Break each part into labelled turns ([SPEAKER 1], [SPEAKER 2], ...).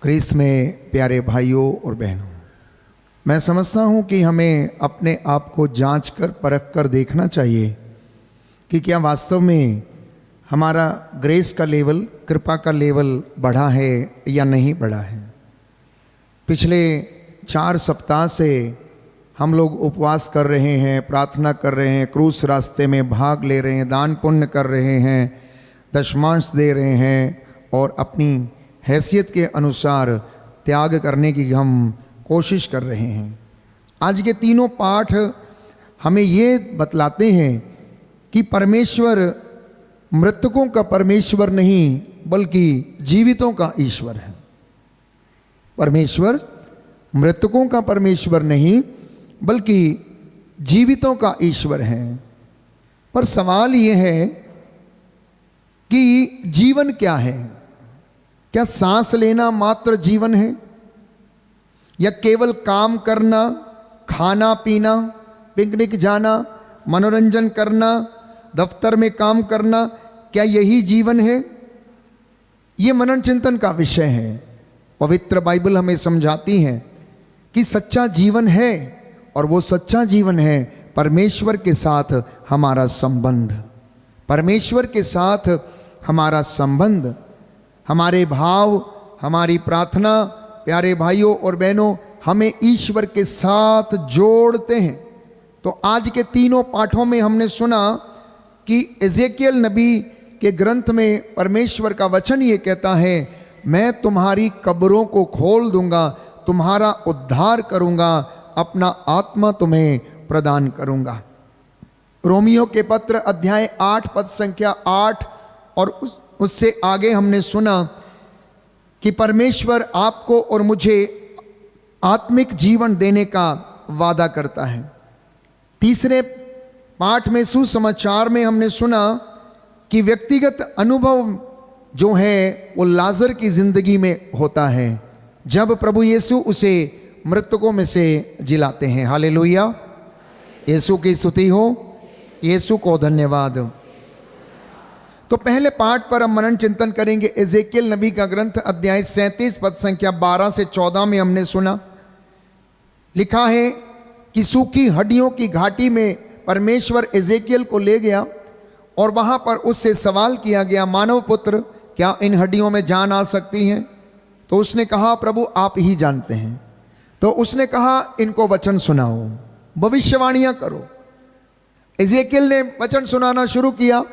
[SPEAKER 1] क्रिस्त में प्यारे भाइयों और बहनों, मैं समझता हूँ कि हमें अपने आप को जांच कर परख कर देखना चाहिए कि क्या वास्तव में हमारा ग्रेस का लेवल, कृपा का लेवल बढ़ा है या नहीं बढ़ा है। पिछले 4 सप्ताह से हम लोग उपवास कर रहे हैं, प्रार्थना कर रहे हैं, क्रूस रास्ते में भाग ले रहे हैं, दान पुण्य कर रहे हैं, दशमांश दे रहे हैं और अपनी हैसियत के अनुसार त्याग करने की हम कोशिश कर रहे हैं। आज के तीनों पाठ हमें ये बतलाते हैं कि परमेश्वर मृतकों का परमेश्वर नहीं बल्कि जीवितों का ईश्वर है। परमेश्वर मृतकों का परमेश्वर नहीं बल्कि जीवितों का ईश्वर है। पर सवाल ये है कि जीवन क्या है? क्या सांस लेना मात्र जीवन है या केवल काम करना, खाना पीना, पिकनिक जाना, मनोरंजन करना, दफ्तर में काम करना, क्या यही जीवन है? ये मनन चिंतन का विषय है। पवित्र बाइबल हमें समझाती है कि सच्चा जीवन है और वो सच्चा जीवन है परमेश्वर के साथ हमारा संबंध। परमेश्वर के साथ हमारा संबंध, हमारे भाव, हमारी प्रार्थना, प्यारे भाइयों और बहनों, हमें ईश्वर के साथ जोड़ते हैं। तो आज के तीनों पाठों में हमने सुना कि एजेकियल नबी के ग्रंथ में परमेश्वर का वचन ये कहता है, मैं तुम्हारी कब्रों को खोल दूंगा, तुम्हारा उद्धार करूंगा, अपना आत्मा तुम्हें प्रदान करूंगा। रोमियो के पत्र अध्याय 8 पद संख्या 8 और उससे आगे हमने सुना कि परमेश्वर आपको और मुझे आत्मिक जीवन देने का वादा करता है। तीसरे पाठ में सुसमाचार में हमने सुना कि व्यक्तिगत अनुभव जो है वो लाजर की जिंदगी में होता है जब प्रभु यीशु उसे मृतकों में से जिलाते हैं। हालेलुया, यीशु की स्तुति हो, यीशु को धन्यवाद। तो पहले पाठ पर हम मनन चिंतन करेंगे। एजेकियल नबी का ग्रंथ अध्याय 37 पद संख्या 12 से 14 में हमने सुना, लिखा है कि सूखी हड्डियों की घाटी में परमेश्वर एजेकियल को ले गया और वहां पर उससे सवाल किया गया, मानव पुत्र, क्या इन हड्डियों में जान आ सकती है? तो उसने कहा, प्रभु आप ही जानते हैं। तो उसने कहा, इनको वचन सुनाओ, भविष्यवाणियां करो। एजेकियल ने वचन सुनाना शुरू किया,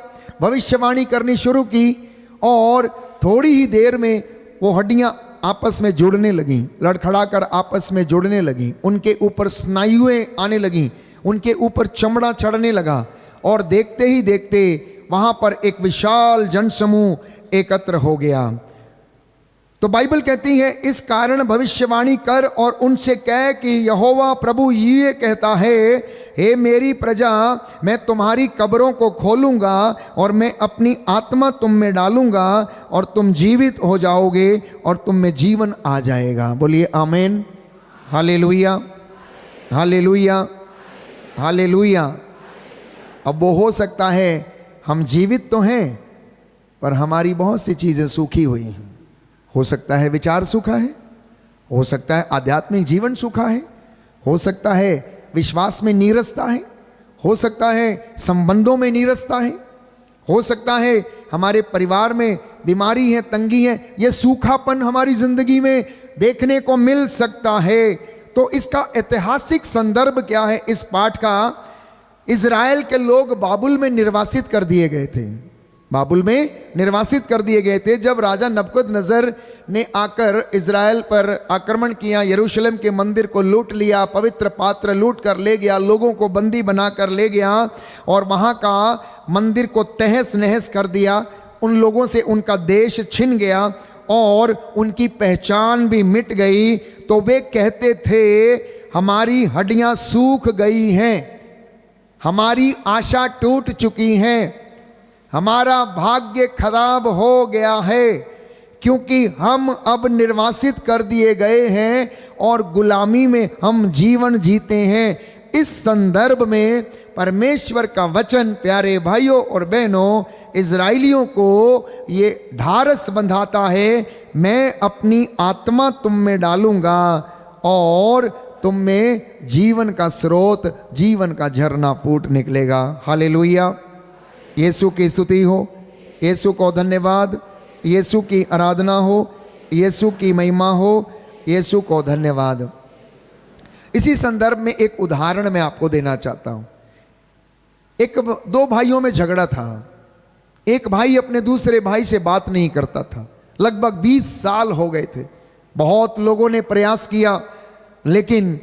[SPEAKER 1] भविष्यवाणी करनी शुरू की और थोड़ी ही देर में वो हड्डियां आपस में जुड़ने लगीं, लड़खड़ाकर आपस में जुड़ने लगीं, उनके ऊपर स्नायुएं आने लगीं, उनके ऊपर चमड़ा चढ़ने लगा और देखते ही देखते वहां पर एक विशाल जनसमूह एकत्र हो गया। तो बाइबल कहती है, इस कारण भविष्यवाणी कर और उनसे कह कि यहोवा प्रभु ये कहता है, हे मेरी प्रजा, मैं तुम्हारी कब्रों को खोलूंगा और मैं अपनी आत्मा तुम में डालूंगा और तुम जीवित हो जाओगे और तुम में जीवन आ जाएगा। बोलिए आमीन, हालेलुया, हालेलुया, हालेलुया। अब वो हो सकता है हम जीवित तो हैं पर हमारी बहुत सी चीजें सूखी हुई हैं। हो सकता है विचार सूखा है, हो सकता है आध्यात्मिक जीवन सूखा है, हो सकता है विश्वास में नीरसता है, हो सकता है संबंधों में नीरसता है, हो सकता है हमारे परिवार में बीमारी है, तंगी है। ये सूखापन हमारी जिंदगी में देखने को मिल सकता है। तो इसका ऐतिहासिक संदर्भ क्या है इस पाठ का? इजराइल के लोग बाबुल में निर्वासित कर दिए गए थे, बाबुल में निर्वासित कर दिए गए थे। जब राजा नबूकदनेस्सर ने आकर इजराइल पर आक्रमण किया, यरूशलेम के मंदिर को लूट लिया, पवित्र पात्र लूट कर ले गया, लोगों को बंदी बनाकर ले गया और वहां का मंदिर को तहस नहस कर दिया, उन लोगों से उनका देश छिन गया और उनकी पहचान भी मिट गई। तो वे कहते थे, हमारी हड्डियां सूख गई हैं, हमारी आशा टूट चुकी है, हमारा भाग्य खराब हो गया है, क्योंकि हम अब निर्वासित कर दिए गए हैं और गुलामी में हम जीवन जीते हैं। इस संदर्भ में परमेश्वर का वचन प्यारे भाइयों और बहनों इजराइलियों को ये ढारस बंधाता है, मैं अपनी आत्मा तुम में डालूंगा और तुम में जीवन का स्रोत, जीवन का झरना फूट निकलेगा। हालेलुया, यीशु की स्तुति हो, यीशु को धन्यवाद, यीशु की आराधना हो, यीशु की महिमा हो, यीशु को धन्यवाद। इसी संदर्भ में एक उदाहरण मैं आपको देना चाहता हूं। दो भाइयों में झगड़ा था। एक भाई अपने दूसरे भाई से बात नहीं करता था। लगभग 20 साल हो गए थे। बहुत लोगों ने प्रयास किया लेकिन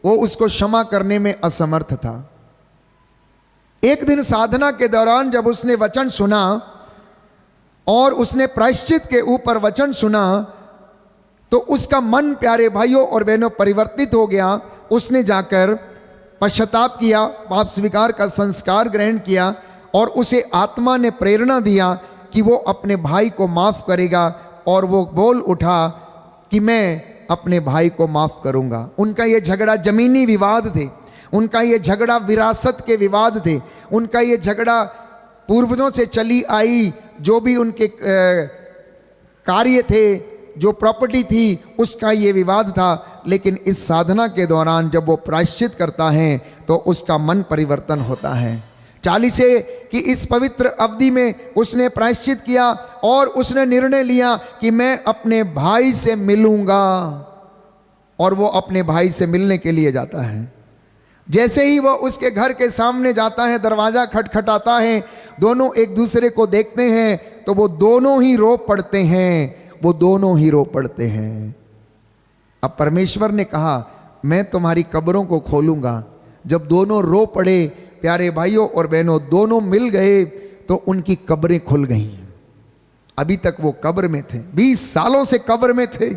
[SPEAKER 1] वो उसको क्षमा करने में असमर्थ था। एक दिन साधना के दौरान जब उसने वचन सुना और उसने प्रायश्चित के ऊपर वचन सुना तो उसका मन प्यारे भाइयों और बहनों परिवर्तित हो गया। उसने जाकर पश्चाताप किया, पाप स्वीकार का संस्कार ग्रहण किया और उसे आत्मा ने प्रेरणा दिया कि वो अपने भाई को माफ करेगा और वो बोल उठा कि मैं अपने भाई को माफ करूंगा। उनका ये झगड़ा जमीनी विवाद थे, उनका ये झगड़ा विरासत के विवाद थे, उनका ये झगड़ा पूर्वजों से चली आई जो भी उनके कार्य थे, जो प्रॉपर्टी थी, उसका ये विवाद था। लेकिन इस साधना के दौरान जब वो प्रायश्चित करता है तो उसका मन परिवर्तन होता है। 40 की इस पवित्र अवधि में उसने प्रायश्चित किया और उसने निर्णय लिया कि मैं अपने भाई से मिलूंगा और वो अपने भाई से मिलने के लिए जाता है। जैसे ही वो उसके घर के सामने जाता है, दरवाजा खटखटाता है, दोनों एक दूसरे को देखते हैं तो वो दोनों ही रो पड़ते हैं, वो दोनों ही रो पड़ते हैं। अब परमेश्वर ने कहा मैं तुम्हारी कब्रों को खोलूंगा। जब दोनों रो पड़े प्यारे भाइयों और बहनों, दोनों मिल गए तो उनकी कब्रें खुल गईं। अभी तक वो कब्र में थे, 20 सालों से कब्र में थे,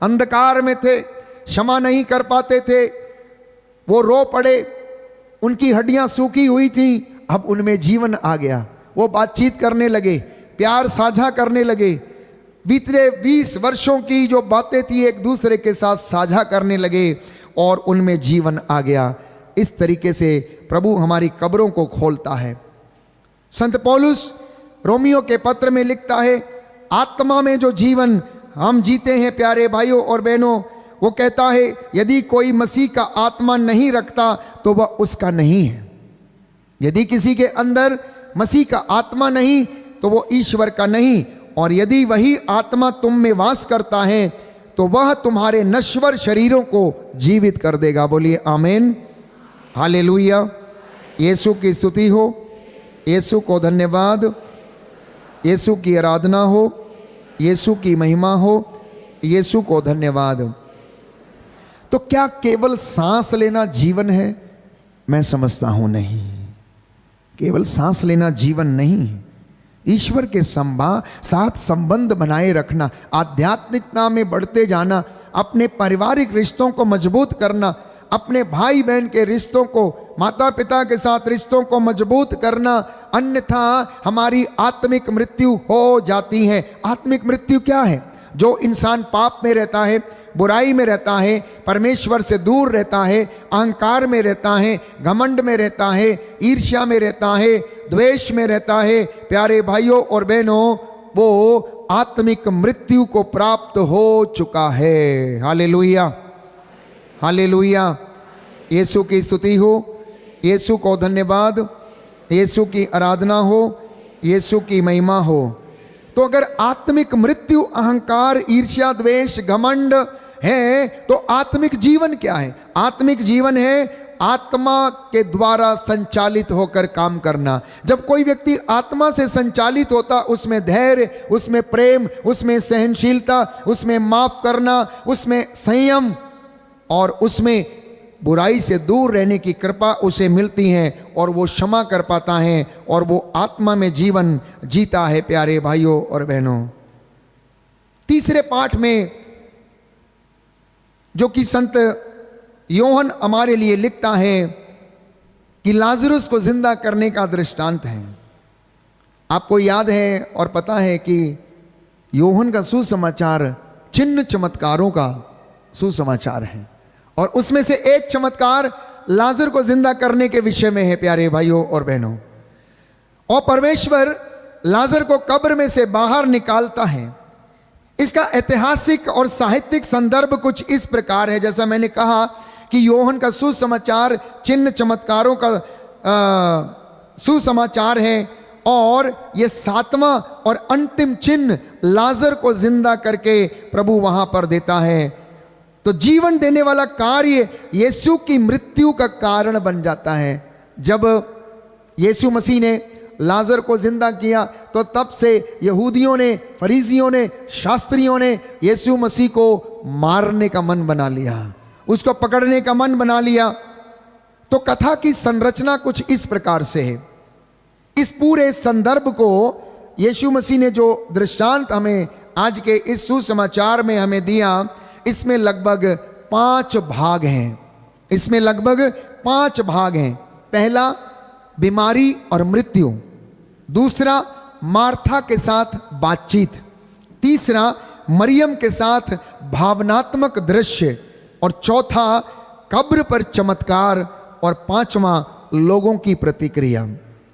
[SPEAKER 1] अंधकार में थे, क्षमा नहीं कर पाते थे। वो रो पड़े, उनकी हड्डियां सूखी हुई थी, अब उनमें जीवन आ गया। वो बातचीत करने लगे, प्यार साझा करने लगे, बीते 20 वर्षों की जो बातें थी एक दूसरे के साथ साझा करने लगे और उनमें जीवन आ गया। इस तरीके से प्रभु हमारी कब्रों को खोलता है। संत पौलुस रोमियो के पत्र में लिखता है, आत्मा में जो जीवन हम जीते हैं प्यारे भाइयों और बहनों, वो कहता है यदि कोई मसीह का आत्मा नहीं रखता तो वह उसका नहीं है। यदि किसी के अंदर मसीह का आत्मा नहीं तो वो ईश्वर का नहीं, और यदि वही आत्मा तुम में वास करता है तो वह तुम्हारे नश्वर शरीरों को जीवित कर देगा। बोलिए आमीन, हालेलुया। यीशु की स्तुति हो, यीशु को धन्यवाद, यीशु की आराधना हो, यीशु की महिमा हो, यीशु को धन्यवाद। तो क्या केवल सांस लेना जीवन है? मैं समझता हूं नहीं, केवल सांस लेना जीवन नहीं है। ईश्वर के साथ संबंध बनाए रखना, आध्यात्मिकता में बढ़ते जाना, अपने पारिवारिक रिश्तों को मजबूत करना, अपने भाई बहन के रिश्तों को, माता पिता के साथ रिश्तों को मजबूत करना, अन्यथा हमारी आत्मिक मृत्यु हो जाती है। आत्मिक मृत्यु क्या है? जो इंसान पाप में रहता है, बुराई में रहता है, परमेश्वर से दूर रहता है, अहंकार में रहता है, घमंड में रहता है, ईर्ष्या में रहता है, द्वेष में रहता है, प्यारे भाइयों और बहनों, वो आत्मिक मृत्यु को प्राप्त हो चुका है। Hallelujah, hallelujah. यीशु की स्तुति हो, यीशु को धन्यवाद, यीशु की आराधना हो, यीशु की महिमा हो। तो अगर आत्मिक मृत्यु अहंकार, ईर्ष्या, द्वेष, घमंड है तो आत्मिक जीवन क्या है? आत्मिक जीवन है आत्मा के द्वारा संचालित होकर काम करना। जब कोई व्यक्ति आत्मा से संचालित होता, उसमें धैर्य, उसमें प्रेम, उसमें सहनशीलता, उसमें माफ करना, उसमें संयम और उसमें बुराई से दूर रहने की कृपा उसे मिलती है और वो क्षमा कर पाता है और वो आत्मा में जीवन जीता है। प्यारे भाइयों और बहनों, तीसरे पाठ में जो कि संत योहन हमारे लिए लिखता है कि लाजरुस को जिंदा करने का दृष्टांत है। आपको याद है और पता है कि योहन का सुसमाचार चिन्ह चमत्कारों का सुसमाचार है और उसमें से एक चमत्कार लाजर को जिंदा करने के विषय में है प्यारे भाइयों और बहनों। और परमेश्वर लाजर को कब्र में से बाहर निकालता है। इसका ऐतिहासिक और साहित्यिक संदर्भ कुछ इस प्रकार है, जैसा मैंने कहा कि योहन का सुसमाचार चिन्ह चमत्कारों का सुसमाचार है और यह 7वां और अंतिम चिन्ह लाजर को जिंदा करके प्रभु वहां पर देता है। तो जीवन देने वाला कार्य यीशु की मृत्यु का कारण बन जाता है। जब यीशु मसीह ने लाजर को जिंदा किया तो तब से यहूदियों ने, फरीसियों ने, शास्त्रियों ने यीशु मसीह को मारने का मन बना लिया, उसको पकड़ने का मन बना लिया। तो कथा की संरचना कुछ इस प्रकार से है। इस पूरे संदर्भ को यीशु मसीह ने जो दृष्टांत हमें आज के इस सुसमाचार में हमें दिया, इसमें लगभग 5 भाग हैं। इसमें लगभग 5 भाग हैं। पहला, बीमारी और मृत्यु। दूसरा, मार्था के साथ बातचीत। तीसरा, मरियम के साथ भावनात्मक दृश्य। और चौथा, कब्र पर चमत्कार। और 5वां, लोगों की प्रतिक्रिया।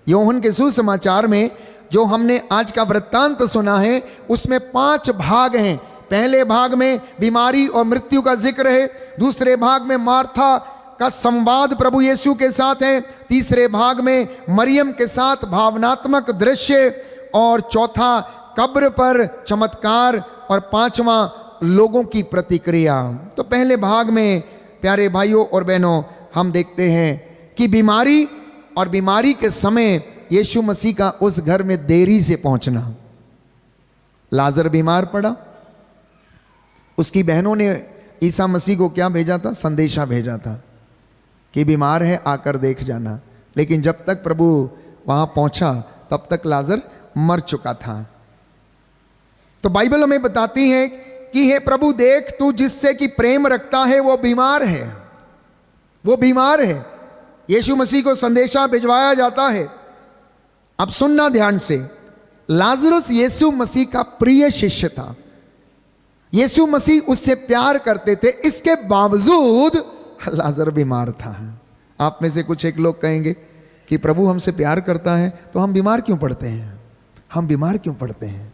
[SPEAKER 1] योहन के सुसमाचार में जो हमने आज का वृत्तांत सुना है उसमें 5 भाग हैं। पहले भाग में बीमारी और मृत्यु का जिक्र है। दूसरे भाग में मार्था का संवाद प्रभु यीशु के साथ है। तीसरे भाग में मरियम के साथ भावनात्मक दृश्य। और चौथा, कब्र पर चमत्कार। और 5वां, लोगों की प्रतिक्रिया। तो पहले भाग में प्यारे भाइयों और बहनों हम देखते हैं कि बीमारी और बीमारी के समय यीशु मसीह का उस घर में देरी से पहुंचना। लाजर बीमार पड़ा, उसकी बहनों ने ईसा मसीह को क्या भेजा था? संदेशा भेजा था कि बीमार है, आकर देख जाना। लेकिन जब तक प्रभु वहां पहुंचा तब तक लाजर मर चुका था। तो बाइबल हमें बताती है कि हे प्रभु देख, तू जिससे कि प्रेम रखता है वो बीमार है, वो बीमार है। यीशु मसीह को संदेशा भिजवाया जाता है। अब सुनना ध्यान से, लाजरुस यीशु मसीह का प्रिय शिष्य था। यीशु मसीह उससे प्यार करते थे, इसके बावजूद लाजर बीमार था। आप में से कुछ एक लोग कहेंगे कि प्रभु हमसे प्यार करता है तो हम बीमार क्यों पड़ते हैं? हम बीमार क्यों पड़ते हैं?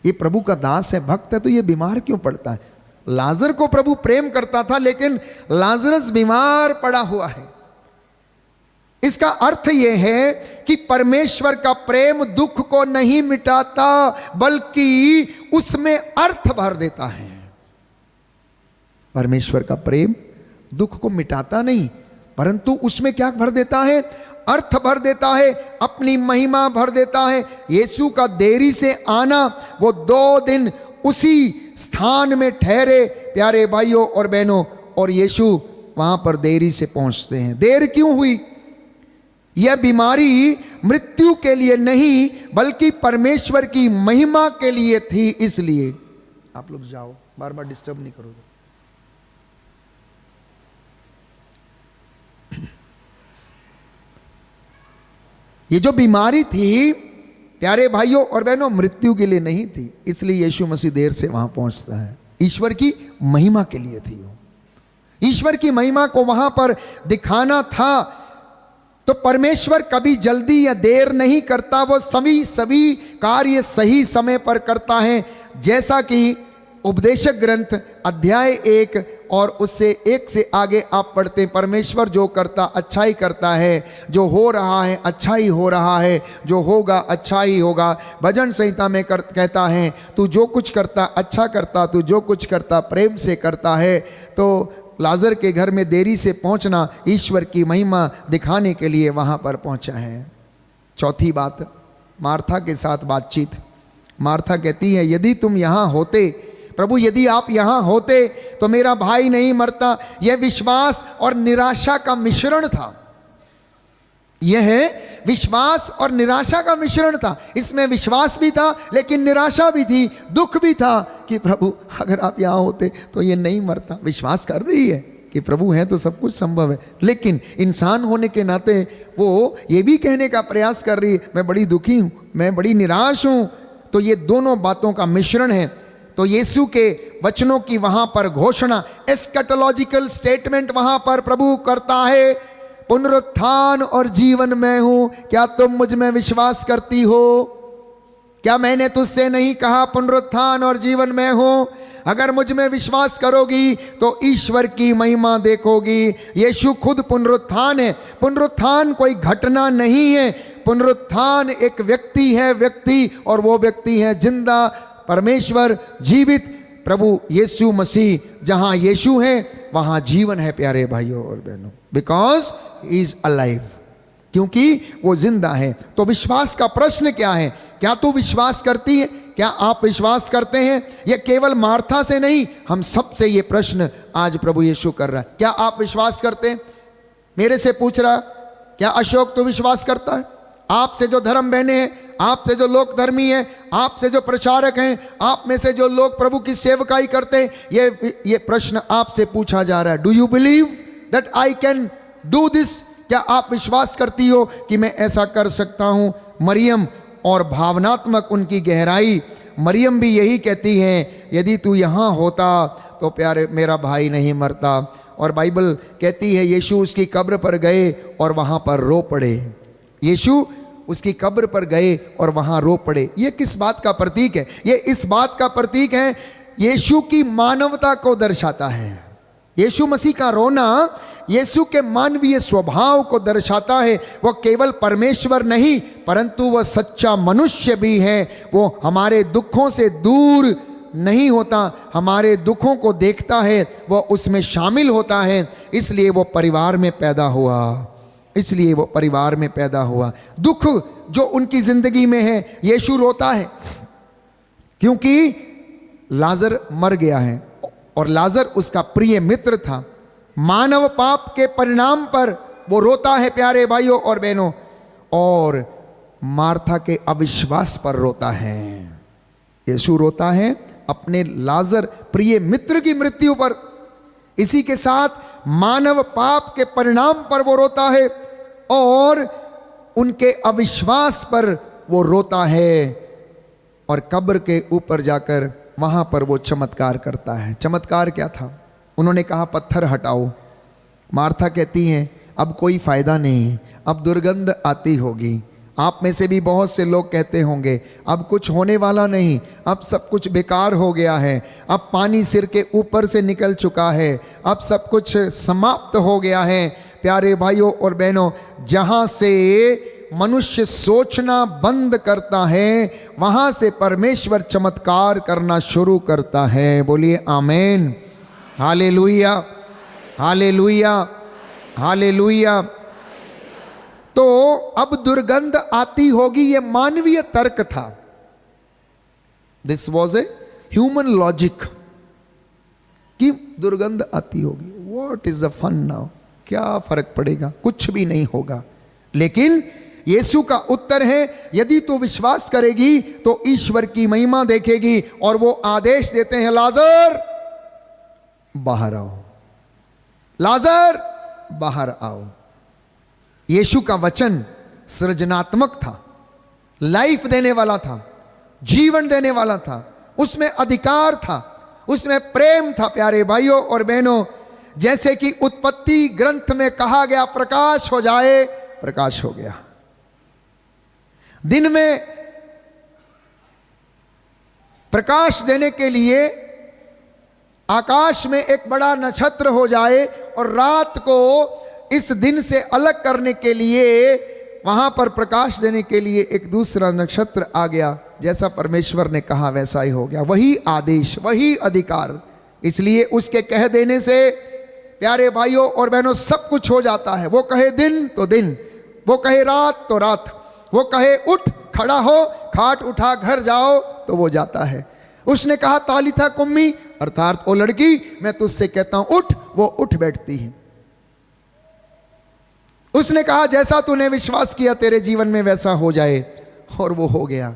[SPEAKER 1] ये प्रभु का दास है, भक्त है, तो ये बीमार क्यों पड़ता है? लाजर को प्रभु प्रेम करता था, लेकिन लाजरस बीमार पड़ा हुआ है। इसका अर्थ यह है कि परमेश्वर का प्रेम दुख को नहीं मिटाता, बल्कि उसमें अर्थ भर देता है। परमेश्वर का प्रेम दुख को मिटाता नहीं, परंतु उसमें क्या भर देता है? अर्थ भर देता है, अपनी महिमा भर देता है। यीशु का देरी से आना, वो 2 दिन उसी स्थान में ठहरे प्यारे भाइयों और बहनों, और यीशु वहां पर देरी से पहुंचते हैं। देर क्यों हुई? यह बीमारी मृत्यु के लिए नहीं बल्कि परमेश्वर की महिमा के लिए थी। इसलिए आप लोग जाओ, बार बार डिस्टर्ब नहीं करोगे। ये जो बीमारी थी प्यारे भाइयों और बहनों, मृत्यु के लिए नहीं थी, इसलिए यीशु मसीह देर से वहां पहुंचता है। ईश्वर की महिमा के लिए थी वो। ईश्वर की महिमा को वहां पर दिखाना था। तो परमेश्वर कभी जल्दी या देर नहीं करता, वो सभी कार्य सही समय पर करता है। जैसा कि उपदेशक ग्रंथ अध्याय 1 और उससे 1 से आगे आप पढ़ते हैं, परमेश्वर जो करता अच्छा ही करता है, जो हो रहा है अच्छा ही हो रहा है, जो होगा अच्छा ही होगा। भजन संहिता में कहता है, तू जो कुछ करता अच्छा करता, तू जो कुछ करता प्रेम से करता है। तो लाजर के घर में देरी से पहुंचना ईश्वर की महिमा दिखाने के लिए वहां पर पहुंचा है। चौथी बात, मार्था के साथ बातचीत। मार्था कहती है, यदि तुम यहां होते प्रभु, यदि आप यहां होते तो मेरा भाई नहीं मरता। यह विश्वास और निराशा का मिश्रण था। यह विश्वास और निराशा का मिश्रण था। इसमें विश्वास भी था लेकिन निराशा भी थी, दुख भी था कि प्रभु अगर आप यहां होते तो ये नहीं मरता। विश्वास कर रही है कि प्रभु हैं तो सब कुछ संभव है, लेकिन इंसान होने के नाते वो ये भी कहने का प्रयास कर रही है, मैं बड़ी दुखी हूं, मैं बड़ी निराश हूं। तो ये दोनों बातों का मिश्रण है। तो यीशु के वचनों की वहां पर घोषणा, एस्कैटोलॉजिकल स्टेटमेंट वहां पर प्रभु करता है, पुनरुत्थान और जीवन मैं हूं, क्या तुम मुझ में विश्वास करती हो? क्या मैंने तुझसे नहीं कहा पुनरुत्थान और जीवन मैं हूं? अगर मुझ में विश्वास करोगी तो ईश्वर की महिमा देखोगी। यीशु खुद पुनरुत्थान है। पुनरुत्थान कोई घटना नहीं है, पुनरुत्थान एक व्यक्ति है, व्यक्ति, और वो व्यक्ति है जिंदा परमेश्वर, जीवित प्रभु यीशु मसीह। जहां यीशु है वहां जीवन है प्यारे भाइयों और बहनों, बिकॉज ही इज अलाइव, क्योंकि वो जिंदा है। तो विश्वास का प्रश्न क्या है? क्या तू विश्वास करती है? क्या आप विश्वास करते हैं? ये केवल मार्था से नहीं, हम सबसे ये प्रश्न आज प्रभु यीशु कर रहा है। क्या आप विश्वास करते हैं? मेरे से पूछ रहा, क्या अशोक तू विश्वास करता है? आपसे जो धर्म बहने हैं, आपसे जो लोक धर्मी हैं, आपसे जो प्रचारक हैं, आप में से जो लोग प्रभु की सेवकाई करते हैं, ये प्रश्न आपसे पूछा जा रहा है। Do you believe that I can do this? क्या आप विश्वास करती हो कि मैं ऐसा कर सकता हूं? मरियम और भावनात्मक उनकी गहराई, मरियम भी यही कहती हैं, यदि तू यहाँ होता तो प्यारे मेरा भाई नहीं मरता। और बाइबल कहती है यीशु उसकी कब्र पर गए और वहाँ पर रो पड़े। यीशु उसकी कब्र पर गए और वहाँ रो पड़े। ये किस बात का प्रतीक है? ये इस बात का प्रतीक है, यीशु की मानवता को दर्शाता है। यीशु मसीह का रोना यीशु के मानवीय स्वभाव को दर्शाता है। वह केवल परमेश्वर नहीं, परंतु वह सच्चा मनुष्य भी है। वो हमारे दुखों से दूर नहीं होता, हमारे दुखों को देखता है, वह उसमें शामिल होता है। इसलिए वो परिवार में पैदा हुआ, इसलिए वो परिवार में पैदा हुआ। दुख जो उनकी जिंदगी में है, यीशु रोता है क्योंकि लाजर मर गया है और लाजर उसका प्रिय मित्र था। मानव पाप के परिणाम पर वो रोता है प्यारे भाइयों और बहनों, और मार्था के अविश्वास पर रोता है। यीशु रोता है अपने लाजर प्रिय मित्र की मृत्यु पर। इसी के साथ मानव पाप के परिणाम पर वो रोता है और उनके अविश्वास पर वो रोता है। और कब्र के ऊपर जाकर वहां पर वो चमत्कार करता है। चमत्कार क्या था? उन्होंने कहा पत्थर हटाओ। मार्था कहती हैं अब कोई फायदा नहीं, अब दुर्गंध आती होगी। आप में से भी बहुत से लोग कहते होंगे अब कुछ होने वाला नहीं, अब सब कुछ बेकार हो गया है, अब पानी सिर के ऊपर से निकल चुका है, अब सब कुछ समाप्त हो गया है। प्यारे भाइयों और बहनों, जहां से मनुष्य सोचना बंद करता है वहां से परमेश्वर चमत्कार करना शुरू करता है। बोलिए आमीन, हालेलुया, हालेलुया, हालेलुया। तो अब दुर्गंध आती होगी, ये मानवीय तर्क था। This was a human logic कि दुर्गंध आती होगी। What is the fun now? क्या फर्क पड़ेगा? कुछ भी नहीं होगा। लेकिन यीशु का उत्तर है यदि तू विश्वास करेगी तो ईश्वर की महिमा देखेगी। और वो आदेश देते हैं लाजर बाहर आओ, लाजर बाहर आओ। यीशु का वचन सृजनात्मक था, लाइफ देने वाला था, जीवन देने वाला था, उसमें अधिकार था, उसमें प्रेम था। प्यारे भाइयों और बहनों, जैसे कि उत्पत्ति ग्रंथ में कहा गया प्रकाश हो जाए, प्रकाश हो गया। दिन में प्रकाश देने के लिए आकाश में एक बड़ा नक्षत्र हो जाए और रात को इस दिन से अलग करने के लिए वहां पर प्रकाश देने के लिए एक दूसरा नक्षत्र आ गया। जैसा परमेश्वर ने कहा वैसा ही हो गया। वही आदेश, वही अधिकार। इसलिए उसके कह देने से प्यारे भाइयों और बहनों सब कुछ हो जाता है। वो कहे दिन तो दिन, वो कहे रात तो रात, वो कहे उठ खड़ा हो, खाट उठा घर जाओ तो वो जाता है। उसने कहा तालिथा कुम्मी, अर्थात ओ लड़की मैं तुझसे कहता हूं उठ, वो उठ बैठती है। उसने कहा जैसा तूने विश्वास किया तेरे जीवन में वैसा हो जाए, और वो हो गया।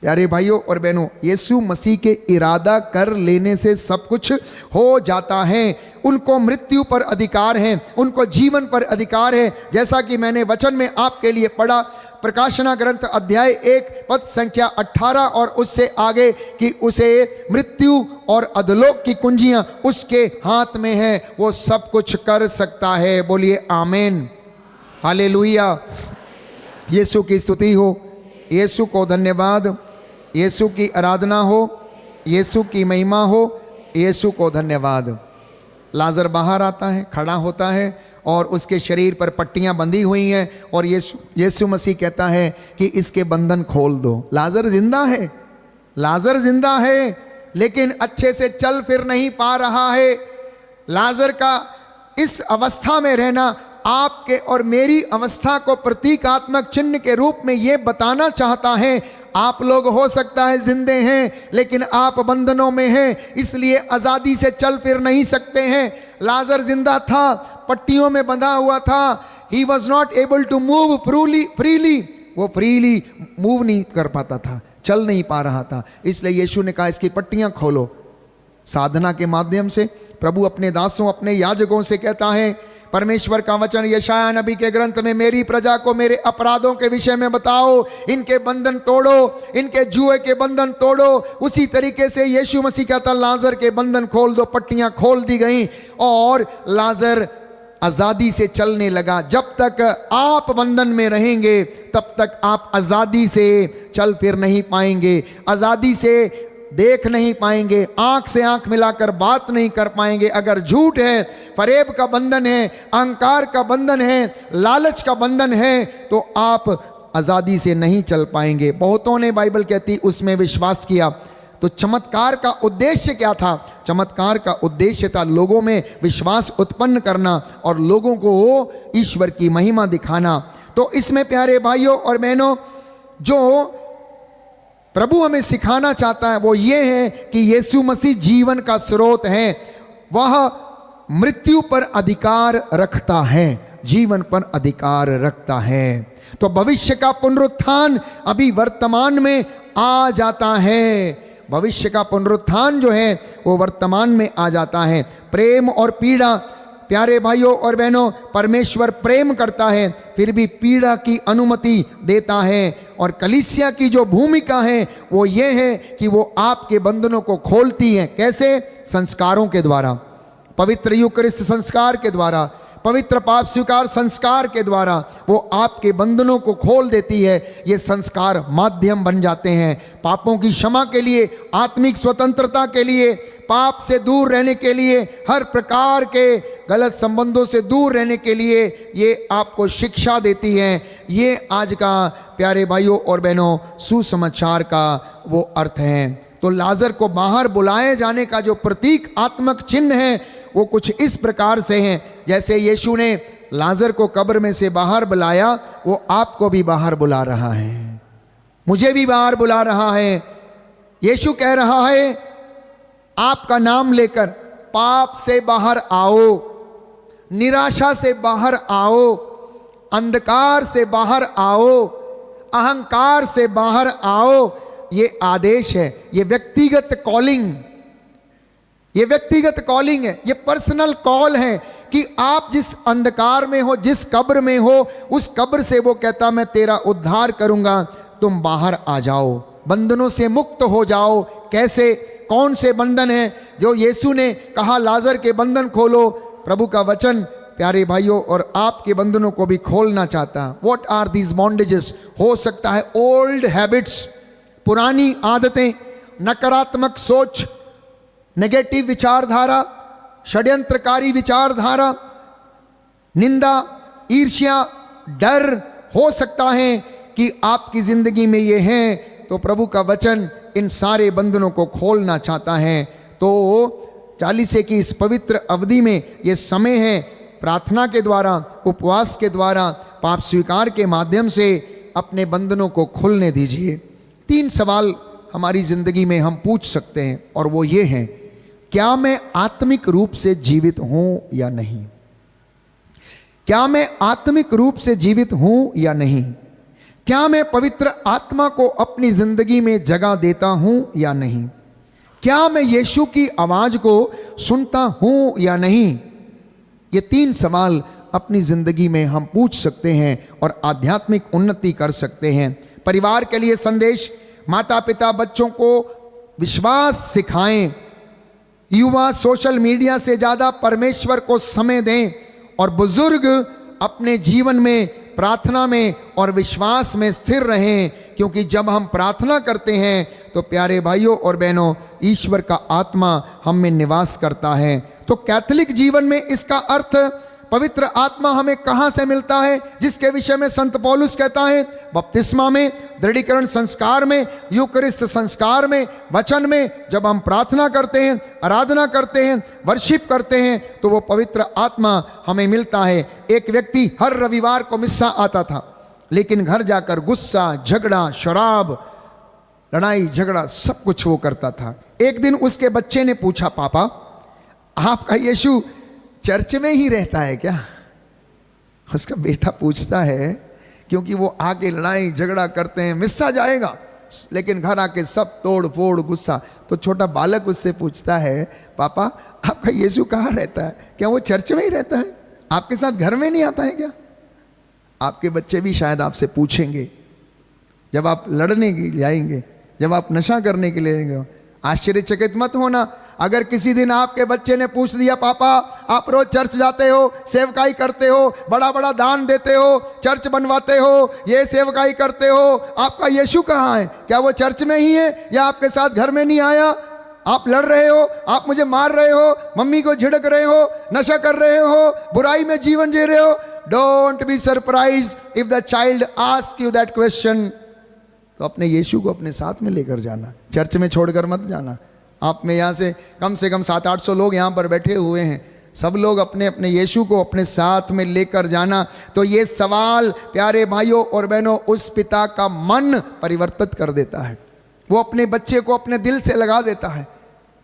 [SPEAKER 1] प्यारे भाइयों और बहनों, यीशु मसीह के इरादा कर लेने से सब कुछ हो जाता है। उनको मृत्यु पर अधिकार है, उनको जीवन पर अधिकार है। जैसा कि मैंने वचन में आपके लिए पढ़ा, प्रकाशना ग्रंथ अध्याय 1 पद संख्या 18 और उससे आगे कि उसे मृत्यु और अधोलोक की कुंजियां उसके हाथ में है, वो सब कुछ कर सकता है। बोलिए आमीन, हालेलुया। यीशु की स्तुति हो, यीशु को धन्यवाद, यीशु की आराधना हो, यीशु की महिमा हो, यीशु को धन्यवाद। लाजर बाहर आता है, खड़ा होता है और उसके शरीर पर पट्टियां बंधी हुई हैं और यीशु मसीह कहता है कि इसके बंधन खोल दो। लाजर जिंदा है, लाजर जिंदा है, लेकिन अच्छे से चल फिर नहीं पा रहा है। लाजर का इस अवस्था में रहना आपके और मेरी अवस्था को प्रतीकात्मक चिन्ह के रूप में यह बताना चाहता है। आप लोग हो सकता है जिंदे हैं, लेकिन आप बंधनों में हैं, इसलिए आजादी से चल फिर नहीं सकते हैं। लाजर जिंदा था, पट्टियों में बंधा हुआ था। He was not able to move freely, वो फ्रीली मूव नहीं कर पाता था, चल नहीं पा रहा था। इसलिए यीशु ने कहा इसकी पट्टियां खोलो। साधना के माध्यम से प्रभु अपने दासों, अपने याजकों से कहता है, परमेश्वर का वचन यशाया नबी के ग्रंथ में, मेरी प्रजा को मेरे अपराधों के विषय में बताओ, इनके बंधन तोड़ो, इनके जुए के बंधन तोड़ो। उसी तरीके से यीशु मसीह कहता लाजर के बंधन खोल दो। पट्टियां खोल दी गई और लाजर आजादी से चलने लगा। जब तक आप बंधन में रहेंगे तब तक आप आजादी से चल फिर नहीं पाएंगे, आजादी से देख नहीं पाएंगे, आंख से आंख मिलाकर बात नहीं कर पाएंगे। अगर झूठ है, फरेब का बंधन है, अहंकार का बंधन है, लालच का बंधन है, तो आप आजादी से नहीं चल पाएंगे। बहुतों ने, बाइबल कहती, उसमें विश्वास किया। तो चमत्कार का उद्देश्य क्या था? चमत्कार का उद्देश्य था लोगों में विश्वास उत्पन्न करना और लोगों को ईश्वर की महिमा दिखाना। तो इसमें प्यारे भाइयों और बहनों, जो प्रभु हमें सिखाना चाहता है वो ये है कि यीशु मसीह जीवन का स्रोत है। वह मृत्यु पर अधिकार रखता है, जीवन पर अधिकार रखता है। तो भविष्य का पुनरुत्थान अभी वर्तमान में आ जाता है। भविष्य का पुनरुत्थान जो है वो वर्तमान में आ जाता है। प्रेम और पीड़ा, प्यारे भाइयों और बहनों, परमेश्वर प्रेम करता है फिर भी पीड़ा की अनुमति देता है। और कलीसिया की जो भूमिका है वो ये है कि वो आपके बंधनों को खोलती है। कैसे? संस्कारों के द्वारा, पवित्र यूकरिस्ट संस्कार के द्वारा, पवित्र पाप स्वीकार संस्कार के द्वारा वो आपके बंधनों को खोल देती है। ये संस्कार माध्यम बन जाते हैं पापों की क्षमा के लिए, आत्मिक स्वतंत्रता के लिए, पाप से दूर रहने के लिए, हर प्रकार के गलत संबंधों से दूर रहने के लिए ये आपको शिक्षा देती है। ये आज का प्यारे भाइयों और बहनों सुसमाचार का वो अर्थ है। तो लाजर को बाहर बुलाए जाने का जो प्रतीकात्मक चिन्ह है वो कुछ इस प्रकार से है। जैसे यीशु ने लाजर को कब्र में से बाहर बुलाया, वो आपको भी बाहर बुला रहा है, मुझे भी बाहर बुला रहा है। यीशु कह रहा है आपका नाम लेकर पाप से बाहर आओ, निराशा से बाहर आओ, अंधकार से बाहर आओ, अहंकार से बाहर आओ। ये आदेश है, ये व्यक्तिगत कॉलिंग, ये व्यक्तिगत कॉलिंग है, ये पर्सनल कॉल है कि आप जिस अंधकार में हो, जिस कब्र में हो, उस कब्र से वो कहता मैं तेरा उद्धार करूंगा, तुम बाहर आ जाओ, बंधनों से मुक्त हो जाओ। कैसे? कौन से बंधन है? जो यीशु ने कहा लाजर के बंधन खोलो, प्रभु का वचन प्यारे भाइयों और आपके बंधनों को भी खोलना चाहता। What are these bondages? हो सकता है ओल्ड हैबिट्स, पुरानी आदतें, नकारात्मक सोच, नेगेटिव विचारधारा, षड्यंत्रकारी विचारधारा, निंदा, ईर्ष्या, डर हो सकता है कि आपकी जिंदगी में ये है। तो प्रभु का वचन इन सारे बंधनों को खोलना चाहता है। तो चालीसे की इस पवित्र अवधि में ये समय है प्रार्थना के द्वारा, उपवास के द्वारा, पाप स्वीकार के माध्यम से अपने बंधनों को खुलने दीजिए। 3 सवाल हमारी जिंदगी में हम पूछ सकते हैं और वो ये हैं, क्या मैं आत्मिक रूप से जीवित हूं या नहीं? क्या मैं आत्मिक रूप से जीवित हूं या नहीं? क्या मैं पवित्र आत्मा को अपनी जिंदगी में जगह देता हूं या नहीं? क्या मैं यीशु की आवाज को सुनता हूं या नहीं? ये 3 सवाल अपनी जिंदगी में हम पूछ सकते हैं और आध्यात्मिक उन्नति कर सकते हैं। परिवार के लिए संदेश, माता पिता बच्चों को विश्वास सिखाएं, युवा सोशल मीडिया से ज्यादा परमेश्वर को समय दें और बुजुर्ग अपने जीवन में प्रार्थना में और विश्वास में स्थिर रहें, क्योंकि जब हम प्रार्थना करते हैं तो प्यारे भाइयों और बहनों ईश्वर का आत्मा हम में निवास करता है। तो कैथोलिक जीवन में इसका अर्थ पवित्र आत्मा हमें कहां से मिलता है, जिसके विषय में संत पौलुस कहता है बपतिस्मा में, दृढ़ीकरण संस्कार में, यूकरिस्ट संस्कार में, वचन में। जब हम प्रार्थना करते हैं, आराधना करते हैं, वर्शिप करते हैं तो वो पवित्र आत्मा हमें मिलता है। एक व्यक्ति हर रविवार को मिस्सा आता था, लेकिन घर जाकर गुस्सा, झगड़ा, शराब, लड़ाई झगड़ा सब कुछ वो करता था। एक दिन उसके बच्चे ने पूछा, पापा आपका यीशु चर्च में ही रहता है क्या? उसका बेटा पूछता है, क्योंकि वो आके लड़ाई झगड़ा करते हैं, मिस्सा जाएगा लेकिन घर आके सब तोड़ फोड़ गुस्सा। तो छोटा बालक उससे पूछता है, पापा आपका यीशु कहाँ रहता है? क्या वो चर्च में ही रहता है? आपके साथ घर में नहीं आता है क्या? आपके बच्चे भी शायद आपसे पूछेंगे जब आप लड़ने के लिए आएंगे, जब आप नशा करने के लिए आएंगे। आश्चर्यचकित मत होना अगर किसी दिन आपके बच्चे ने पूछ दिया, पापा आप रोज चर्च जाते हो, सेवकाई करते हो, बड़ा बड़ा दान देते हो, चर्च बनवाते हो, ये सेवकाई करते हो, आपका यीशु कहाँ है? क्या वो चर्च में ही है या आपके साथ घर में नहीं आया? आप लड़ रहे हो, आप मुझे मार रहे हो, मम्मी को झिड़क रहे हो, नशा कर रहे हो, बुराई में जीवन जी रहे हो। Don't be surprise if the child ask you that question. तो अपने यीशु को अपने साथ में लेकर जाना, चर्च में छोड़कर मत जाना। आप में यहाँ से कम 700-800 लोग यहाँ पर बैठे हुए हैं, सब लोग अपने अपने यीशु को अपने साथ में लेकर जाना। तो ये सवाल प्यारे भाइयों और बहनों उस पिता का मन परिवर्तित कर देता है। वो अपने बच्चे को अपने दिल से लगा देता है,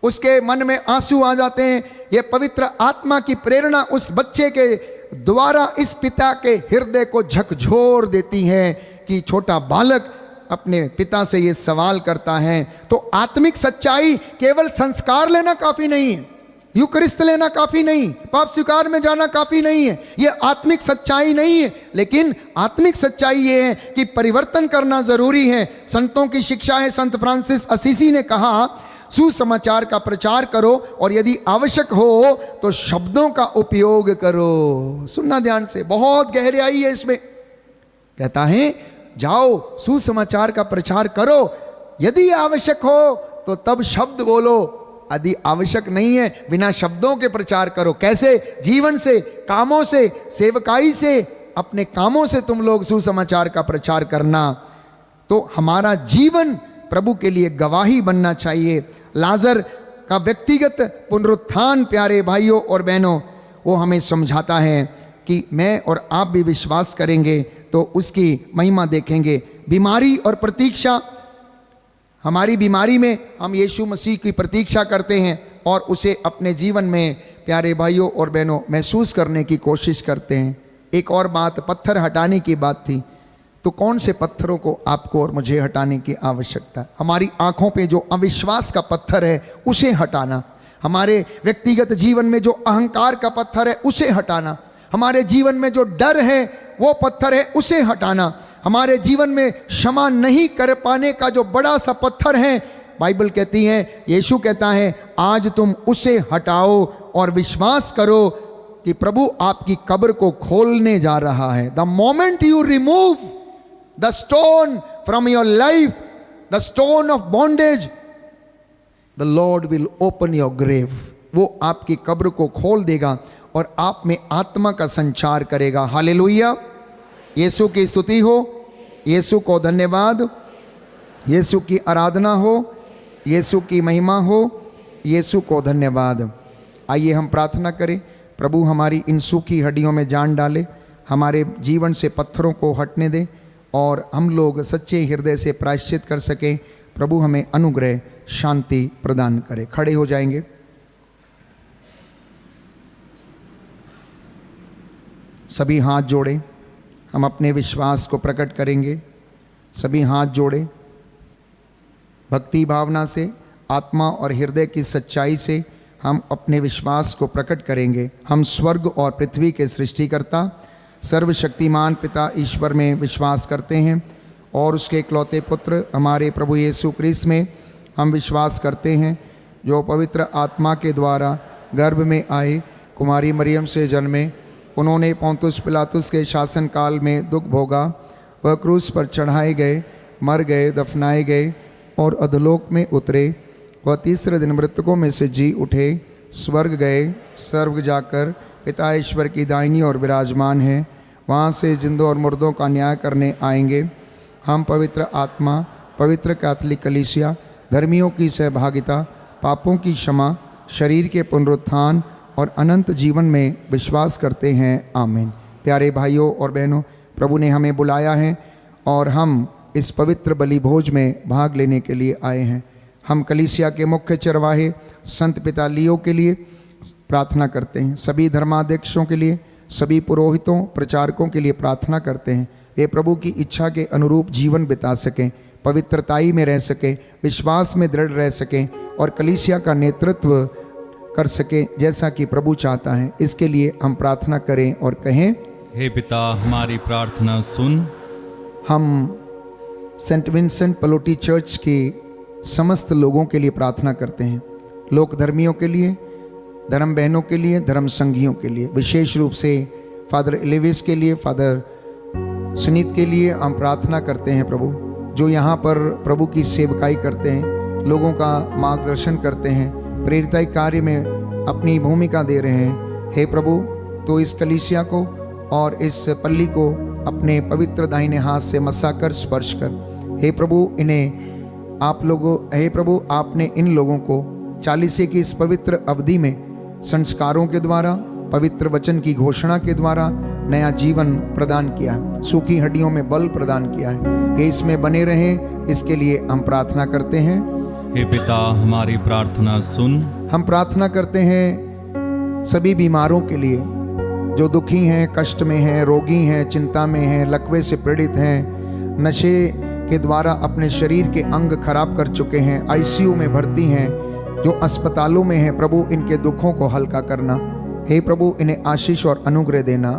[SPEAKER 1] उसके मन में आंसू आ जाते हैं। ये पवित्र आत्मा की प्रेरणा उस बच्चे के द्वारा इस पिता के हृदय को झकझोर देती है कि छोटा बालक अपने पिता से ये सवाल करता है। तो आत्मिक सच्चाई केवल संस्कार लेना काफी नहीं है, यूकरिस्त लेना काफी नहीं, पाप स्वीकार में जाना काफी नहीं है, ये आत्मिक सच्चाई नहीं है। लेकिन आत्मिक सच्चाई ये है कि परिवर्तन करना जरूरी है। संतों की शिक्षा है, संत फ्रांसिस असीसी ने कहा, सुसमाचार का प्रचार करो और यदि आवश्यक हो तो शब्दों का उपयोग करो। सुनना ध्यान से, बहुत गहराई है इसमें। कहता है जाओ सुसमाचार का प्रचार करो, यदि आवश्यक हो तो तब शब्द बोलो, यदि आवश्यक नहीं है बिना शब्दों के प्रचार करो। कैसे? जीवन से, कामों से, सेवकाई से, अपने कामों से तुम लोग सुसमाचार का प्रचार करना। तो हमारा जीवन प्रभु के लिए गवाही बनना चाहिए। लाजर का व्यक्तिगत पुनरुत्थान प्यारे भाइयों और बहनों वो हमें समझाता है कि मैं और आप भी विश्वास करेंगे तो उसकी महिमा देखेंगे। बीमारी और प्रतीक्षा, हमारी बीमारी में हम यीशु मसीह की प्रतीक्षा करते हैं और उसे अपने जीवन में प्यारे भाइयों और बहनों महसूस करने की कोशिश करते हैं। एक और बात, पत्थर हटाने की बात थी। तो कौन से पत्थरों को आपको और मुझे हटाने की आवश्यकता है? हमारी आंखों पे जो अविश्वास का पत्थर है उसे हटाना, हमारे व्यक्तिगत जीवन में जो अहंकार का पत्थर है उसे हटाना, हमारे जीवन में जो डर है वो पत्थर है उसे हटाना, हमारे जीवन में क्षमा नहीं कर पाने का जो बड़ा सा पत्थर है, बाइबल कहती है, यीशु कहता है आज तुम उसे हटाओ और विश्वास करो कि प्रभु आपकी कब्र को खोलने जा रहा है। The moment you remove the stone from your life, the stone of bondage, the lord will open your grave. वो आपकी कब्र को खोल देगा और आप में आत्मा का संचार करेगा। हालेलुया, यीशु की स्तुति हो, यीशु को धन्यवाद, यीशु की आराधना हो, यीशु की महिमा हो, यीशु को धन्यवाद। आइए हम प्रार्थना करें, प्रभु हमारी इन सूखी हड्डियों में जान डाले, हमारे जीवन से पत्थरों को हटने दे और हम लोग सच्चे हृदय से प्रायश्चित कर सकें। प्रभु हमें अनुग्रह शांति प्रदान करे। खड़े हो जाएंगे। सभी हाथ जोड़े, हम अपने विश्वास को प्रकट करेंगे। सभी हाथ जोड़े, भक्ति भावना से, आत्मा और हृदय की सच्चाई से हम अपने विश्वास को प्रकट करेंगे। हम स्वर्ग और पृथ्वी के सृष्टिकर्ता सर्वशक्तिमान पिता ईश्वर में विश्वास करते हैं और उसके इकलौते पुत्र हमारे प्रभु यीशु क्रिस्त में हम विश्वास करते हैं, जो पवित्र आत्मा के द्वारा गर्भ में आए, कुमारी मरियम से जन्मे, उन्होंने पोंतुस पिलातुस के शासनकाल में दुख भोगा, वह क्रूस पर चढ़ाए गए, मर गए, दफनाए गए और अधोलोक में उतरे, वह तीसरे दिन मृतकों में से जी उठे, स्वर्ग गए, स्वर्ग जाकर पिता ईश्वर की दाहिनी ओर विराजमान है, वहाँ से जिंदों और मुर्दों का न्याय करने आएंगे। हम पवित्र आत्मा, पवित्र कैथोलिक कलीसिया, धर्मियों की सहभागिता, पापों की क्षमा, शरीर के पुनरुत्थान और अनंत जीवन में विश्वास करते हैं। आमीन। प्यारे भाइयों और बहनों, प्रभु ने हमें बुलाया है और हम इस पवित्र बलि भोज में भाग लेने के लिए आए हैं। हम कलीसिया के मुख्य चरवाहे संत पिता लियो के लिए प्रार्थना करते हैं, सभी धर्माध्यक्षों के लिए, सभी पुरोहितों, प्रचारकों के लिए प्रार्थना करते हैं। वे प्रभु की इच्छा के अनुरूप जीवन बिता सकें, पवित्रताई में रह सकें, विश्वास में दृढ़ रह सकें और कलीसिया का नेतृत्व कर सकें जैसा कि प्रभु चाहता है। इसके लिए हम प्रार्थना करें और कहें,
[SPEAKER 2] हे पिता हमारी प्रार्थना सुन।
[SPEAKER 1] हम सेंट विंसेंट पलोटी चर्च के समस्त लोगों के लिए प्रार्थना करते हैं, लोक धर्मियों के लिए, धर्म बहनों के लिए, धर्म संघियों के लिए, विशेष रूप से फादर एलिविस के लिए, फादर सुनीत के लिए हम प्रार्थना करते हैं प्रभु, जो यहाँ पर प्रभु की सेवकाई करते हैं, लोगों का मार्गदर्शन करते हैं, प्रेरिताई कार्य में अपनी भूमिका दे रहे हैं। हे प्रभु, तो इस कलीसिया को और इस पल्ली को अपने पवित्र दाहिने हाथ से मसाकर स्पर्श कर। हे प्रभु, इन्हें आप लोगों, हे प्रभु, आपने इन लोगों को 40 की इस पवित्र अवधि में संस्कारों के द्वारा, पवित्र वचन की घोषणा के द्वारा नया जीवन प्रदान किया है, सूखी हड्डियों में बल प्रदान किया है। ये इसमें बने रहें, इसके लिए हम प्रार्थना करते हैं।
[SPEAKER 2] हे पिता हमारी प्रार्थना सुन।
[SPEAKER 1] हम प्रार्थना करते हैं सभी बीमारों के लिए, जो दुखी हैं, कष्ट में हैं, रोगी हैं, चिंता में हैं, लकवे से पीड़ित हैं, नशे के द्वारा अपने शरीर के अंग खराब कर चुके हैं, आईसीयू में भर्ती हैं, जो अस्पतालों में हैं। प्रभु, इनके दुखों को हल्का करना। हे प्रभु, इन्हें आशीष और अनुग्रह देना,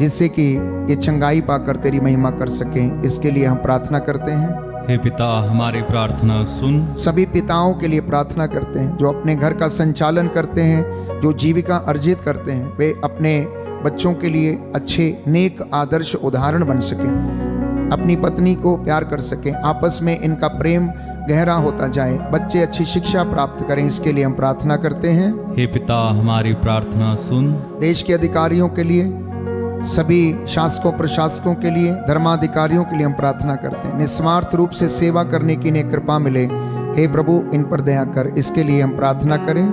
[SPEAKER 1] जिससे कि ये चंगाई पाकर तेरी महिमा कर सकें। इसके लिए हम प्रार्थना करते हैं।
[SPEAKER 2] हे पिता हमारी प्रार्थना सुन।
[SPEAKER 1] सभी पिताओं के लिए प्रार्थना करते हैं, जो अपने घर का संचालन करते हैं, जो जीविका अर्जित करते हैं, वे अपने बच्चों के लिए अच्छे नेक आदर्श उदाहरण बन सकें, अपनी पत्नी को प्यार कर सकें, आपस में इनका प्रेम गहरा होता जाए, बच्चे अच्छी शिक्षा प्राप्त करें। इसके लिए हम प्रार्थना करते हैं।
[SPEAKER 2] हे पिता हमारी प्रार्थना सुन।
[SPEAKER 1] देश के अधिकारियों के लिए, सभी शासकों प्रशासकों के लिए, धर्माधिकारियों के लिए हम प्रार्थना करते हैं, निस्वार्थ रूप से सेवा करने की इन्हें कृपा मिले। हे प्रभु, इन पर दया कर। इसके लिए हम प्रार्थना करें।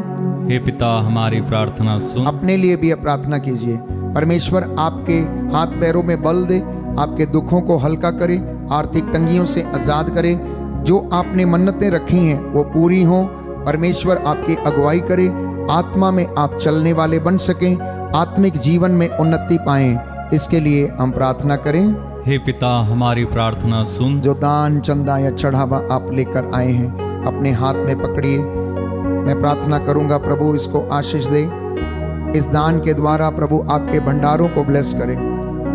[SPEAKER 2] हे पिता हमारी प्रार्थना सुन।
[SPEAKER 1] अपने लिए भी प्रार्थना कीजिए। परमेश्वर आपके हाथ पैरों में बल दे, आपके दुखों को हल्का करे, आर्थिक तंगियों से आजाद करे, जो आपने मन्नतें रखी हैं वो पूरी हों। परमेश्वर आपकी अगुवाई करे, आत्मा में आप चलने वाले बन सकें, आत्मिक जीवन में उन्नति पाएं। इसके लिए हम प्रार्थना करें।
[SPEAKER 2] हे पिता हमारी प्रार्थना सुन।
[SPEAKER 1] जो दान, चंदा या चढ़ावा आप लेकर आए हैं, अपने हाथ में पकड़िए। मैं प्रार्थना करूंगा, प्रभु इसको आशीष दे। इस दान के द्वारा प्रभु आपके भंडारों को ब्लेस करे,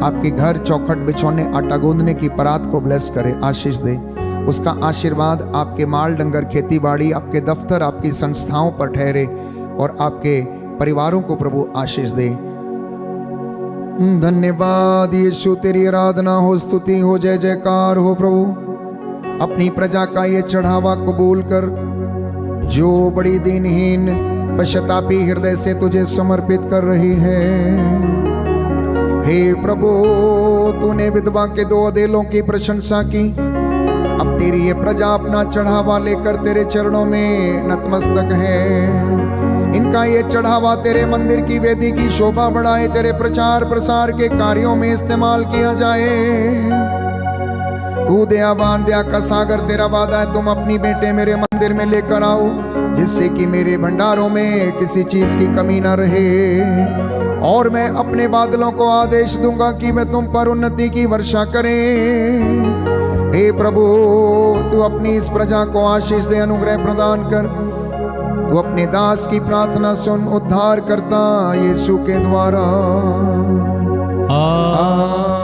[SPEAKER 1] आपके घर, चौखट बिछौने, आटा गूंदने की परात को ब्लेस करे, आशीष दे। उसका आशीर्वाद आपके माल डंगर, खेती बाड़ी, आपके दफ्तर, आपकी संस्थाओं पर ठहरे और आपके परिवारों को प्रभु आशीष दे। धन्यवाद यीशु, तेरी आराधना हो, स्तुति हो, जय जयकार हो। प्रभु, अपनी प्रजा का ये चढ़ावा कबूल कर, जो बड़ी दीनहीन पश्चातापी हृदय से तुझे समर्पित कर रही है। हे प्रभु, तूने विधवा के 2 अधेलों की प्रशंसा की। अब तेरी ये प्रजा अपना चढ़ावा लेकर तेरे चरणों में नतमस्तक है। इनका ये चढ़ावा तेरे मंदिर की वेदी की शोभा बढ़ाए, तेरे प्रचार प्रसार के कार्यों में इस्तेमाल किया जाए। तू दयावान, दया का सागर, तेरा वादा है तुम अपनी बेटे मेरे मंदिर में लेकर आओ, जिससे कि मेरे भंडारों में किसी चीज की कमी ना रहे। और मैं अपने बादलों को आदेश दूंगा कि मैं तुम पर उन्नति की वर्षा करें। हे प्रभु, तू अपनी इस प्रजा को आशीष दे, अनुग्रह प्रदान कर। तू अपने दास की प्रार्थना सुन, उद्धार करता यीशु के द्वारा।
[SPEAKER 2] आमीन।